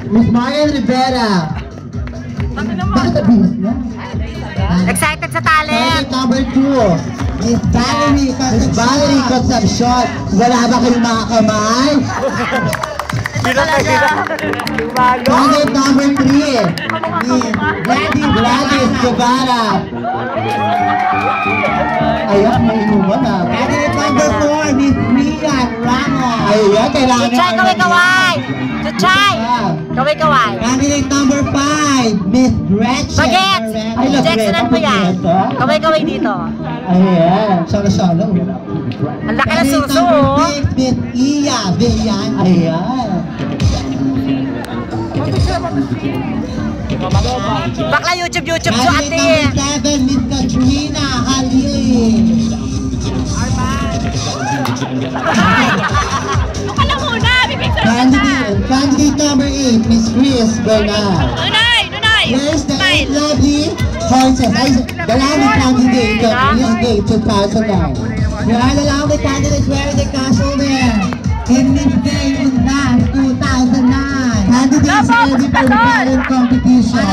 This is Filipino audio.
Miss Marian Rivera. Bakit nabihis na? Excited sa talent. Talent number 2. Miss Valerie Concepcion. Wala ba kayong mga kamay? Talent number 3. Miss Gladys Guevara. Ayan, may inuman ah. Talent number 4. Miss Rian Ramos. Ayan, kailangan Chuchay, kaway-kaway. Chuchay, kaway-kaway. Candidate number 5, Miss Gretchen. Bagets. Jacksonan mo yan. Kaway-kaway dito. Ayan, solo-solo. Ang laki ng suso. Candidate number 6, Miss Iya Villan. Ayan. Bakla YouTube so Candidate ate. number 7, Miss Katrina Halili. Candidate number 8, Miss Chris Bernal. Where's the 8 lovely horses? Ay, dalami candidate of Miss Day 2009. We are the lovely candidates wearing the castle there. In Miss Day Undas 2009. Candidates ready for the talent competition.